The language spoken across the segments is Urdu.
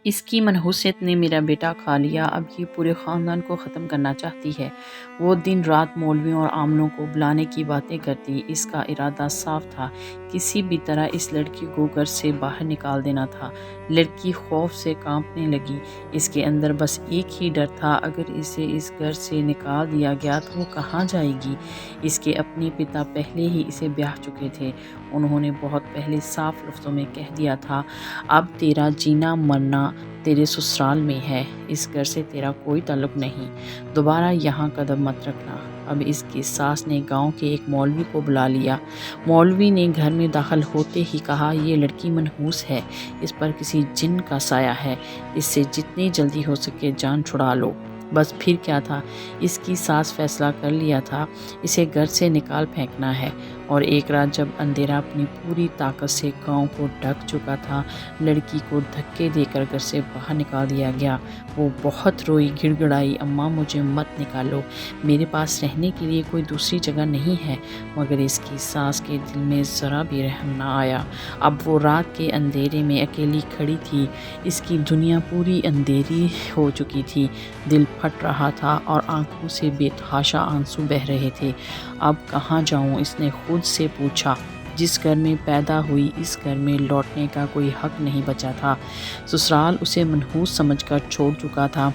اس کی منحوسیت نے میرا بیٹا کھا لیا، اب یہ پورے خاندان کو ختم کرنا چاہتی ہے۔ وہ دن رات مولویوں اور عاملوں کو بلانے کی باتیں کرتی۔ اس کا ارادہ صاف تھا، کسی بھی طرح اس لڑکی کو گھر سے باہر نکال دینا تھا۔ لڑکی خوف سے کانپنے لگی۔ اس کے اندر بس ایک ہی ڈر تھا، اگر اسے اس گھر سے نکال دیا گیا تو وہ کہاں جائے گی؟ اس کے اپنے پتا پہلے ہی اسے بیاہ چکے تھے۔ انہوں نے بہت پہلے صاف لفظوں میں کہہ دیا تھا، اب تیرا جینا مرنا تیرے سسرال میں ہے، اس گھر سے تیرا کوئی تعلق نہیں، دوبارہ یہاں قدم مت رکھنا۔ اب اس کی ساس نے گاؤں کے ایک مولوی کو بلا لیا۔ مولوی نے گھر میں داخل ہوتے ہی کہا، یہ لڑکی منحوس ہے، اس پر کسی جن کا سایہ ہے، اس سے جتنی جلدی ہو سکے جان چھڑا لو۔ بس پھر کیا تھا، اس کی ساس فیصلہ کر لیا تھا، اسے گھر سے نکال پھینکنا ہے۔ اور ایک رات جب اندھیرا اپنی پوری طاقت سے گاؤں کو ڈھک چکا تھا، لڑکی کو دھکے دے کر گھر سے باہر نکال دیا گیا۔ وہ بہت روئی، گڑ گڑائی، اماں مجھے مت نکالو، میرے پاس رہنے کے لیے کوئی دوسری جگہ نہیں ہے۔ مگر اس کی ساس کے دل میں ذرا بھی رحم نہ آیا۔ اب وہ رات کے اندھیرے میں اکیلی کھڑی تھی، اس کی دنیا پوری اندھیری ہو چکی تھی، دل پھٹ رہا تھا اور آنکھوں سے بے تحاشا آنسو بہہ رہے تھے۔ اب کہاں جاؤں، اس نے خود سے پوچھا۔ جس گھر میں پیدا ہوئی اس گھر میں لوٹنے کا کوئی حق نہیں بچا تھا۔ سسرال اسے منحوس سمجھ کر چھوڑ چکا تھا۔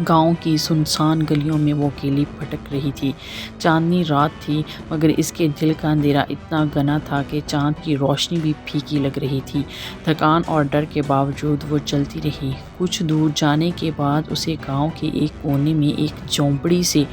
گاؤں کی سنسان گلیوں میں وہ اکیلی بھٹک رہی تھی۔ چاندنی رات تھی، مگر اس کے دل کا اندھیرا اتنا گھنا تھا کہ چاند کی روشنی بھی پھیکی لگ رہی تھی۔ تھکان اور ڈر کے باوجود وہ چلتی رہی۔ کچھ دور جانے کے بعد اسے گاؤں کے ایک کونے میں ایک جھونپڑی سے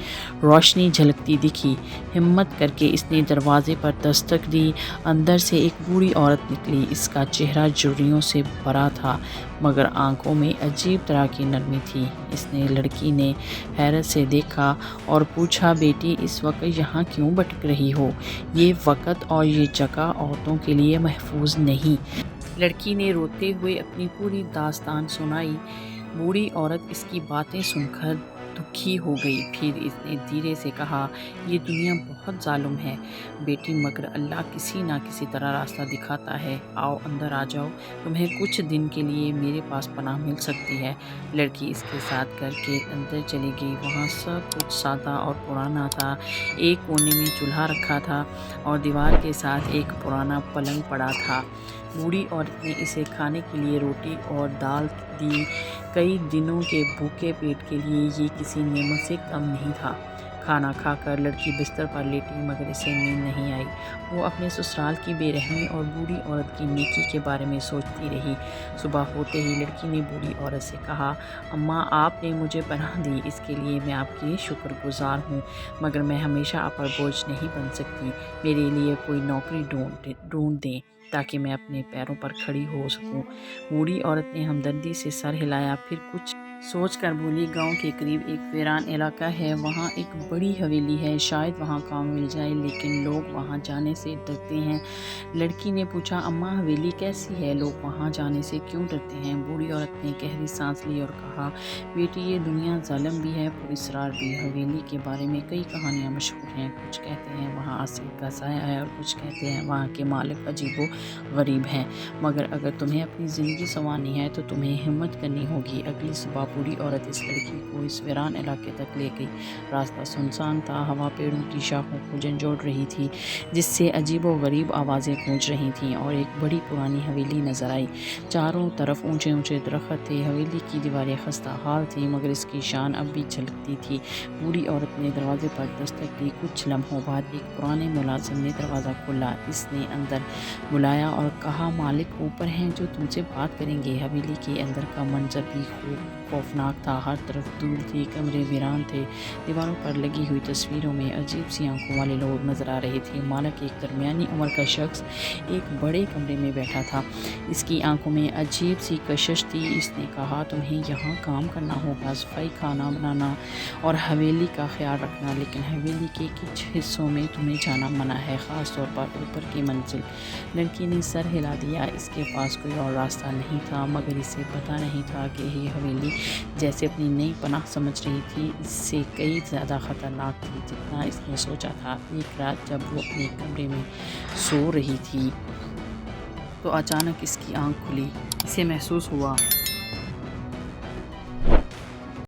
روشنی جھلکتی دکھی۔ ہمت کر کے اس نے دروازے پر دستک دی۔ اندر سے ایک بوڑھی عورت نکلی۔ اس کا چہرہ جھریوں سے بھرا تھا، مگر آنکھوں میں عجیب طرح کی نرمی تھی۔ اس نے لڑکی نے حیرت سے دیکھا اور پوچھا، بیٹی اس وقت یہاں کیوں بھٹک رہی ہو؟ یہ وقت اور یہ جگہ عورتوں کے لیے محفوظ نہیں۔ لڑکی نے روتے ہوئے اپنی پوری داستان سنائی۔ بوڑھی عورت اس کی باتیں سن کر دکھی ہو گئی۔ پھر اس نے دھیرے سے کہا، یہ دنیا بہت ظالم ہے بیٹی، مگر اللہ کسی نہ کسی طرح راستہ دکھاتا ہے۔ آؤ اندر آ جاؤ، تمہیں کچھ دن کے لیے میرے پاس پناہ مل سکتی ہے۔ لڑکی اس کے ساتھ گھر کے اندر چلی گئی۔ وہاں سب کچھ سادہ اور پرانا تھا۔ ایک کونے میں چولہا رکھا تھا اور دیوار کے ساتھ ایک پرانا پلنگ پڑا تھا۔ بوڑھی عورت نے اسے کھانے کے لیے روٹی اور دال دی۔ کئی دنوں کے بھوکے پیٹ کے لیے یہ کسی نعمت سے کم نہیں تھا۔ کھانا کھا کر لڑکی بستر پر لیٹی، مگر اسے نیند نہیں آئی۔ وہ اپنے سسرال کی بے رحمی اور بوڑھی عورت کی نیکی کے بارے میں سوچتی رہی۔ صبح ہوتے ہی لڑکی نے بوڑھی عورت سے کہا، اماں آپ نے مجھے پناہ دی، اس کے لیے میں آپ کی شکر گزار ہوں، مگر میں ہمیشہ آپ پر بوجھ نہیں بن سکتی۔ میرے لیے کوئی نوکری ڈھونڈ دیں تاکہ میں اپنے پیروں پر کھڑی ہو سکوں۔ بوڑھی عورت نے ہمدردی سے سر ہلایا، پھر کچھ سوچ کر بولی، گاؤں کے قریب ایک ویران علاقہ ہے، وہاں ایک بڑی حویلی ہے، شاید وہاں کام مل جائے، لیکن لوگ وہاں جانے سے ڈرتے ہیں۔ لڑکی نے پوچھا، اماں حویلی کیسی ہے، لوگ وہاں جانے سے کیوں ڈرتے ہیں؟ بوڑھی عورت نے گہری سانس لی اور کہا، بیٹی یہ دنیا ظالم بھی ہے، پر اسرار بھی۔ حویلی کے بارے میں کئی کہانیاں مشہور ہیں، کچھ کہتے ہیں وہاں اسیر کا سایہ ہے اور کچھ کہتے ہیں وہاں کے مالک عجیب و غریب ہیں، مگر اگر تمہیں اپنی زندگی سنوارنی ہے تو تمہیں ہمت کرنی ہوگی۔ اگلی صبح بوڑھی عورت اس لڑکی کو اس ویران علاقے تک لے گئی۔ راستہ سنسان تھا، ہوا پیڑوں کی شاخوں کو جھنجھوڑ رہی تھی، جس سے عجیب و غریب آوازیں گونج رہی تھیں، اور ایک بڑی پرانی حویلی نظر آئی۔ چاروں طرف اونچے اونچے درخت تھے، حویلی کی دیواریں خستہ حال تھیں، مگر اس کی شان اب بھی جھلکتی تھی۔ بوڑھی عورت نے دروازے پر دستک دی۔ کچھ لمحوں بعد ایک پرانے ملازم نے دروازہ کھولا۔ اس نے اندر بلایا اور کہا، مالک اوپر ہیں جو تم سے بات کریں گے۔ حویلی کے اندر کا منظر بھی خوفناک تھا، ہر طرف دھول تھی، کمرے ویران تھے، دیواروں پر لگی ہوئی تصویروں میں عجیب سی آنکھوں والے لوگ نظر آ رہے تھے۔ مالک ایک درمیانی عمر کا شخص ایک بڑے کمرے میں بیٹھا تھا، اس کی آنکھوں میں عجیب سی کشش تھی۔ اس نے کہا، تمہیں یہاں کام کرنا ہوگا، صفائی، کھانا بنانا اور حویلی کا خیال رکھنا، لیکن حویلی کے کچھ حصوں میں تمہیں جانا منع ہے، خاص طور پر اوپر کی منزل۔ لڑکی نے سر ہلا دیا۔ اس کے پاس کوئی اور راستہ نہیں تھا، مگر اسے پتہ نہیں تھا کہ یہ حویلی جیسے اپنی نئی پناہ سمجھ رہی تھی، اس سے کئی زیادہ خطرناک تھی جتنا اس نے سوچا تھا۔ ایک رات جب وہ اپنے کمرے میں سو رہی تھی تو اچانک اس کی آنکھ کھلی۔ اسے محسوس ہوا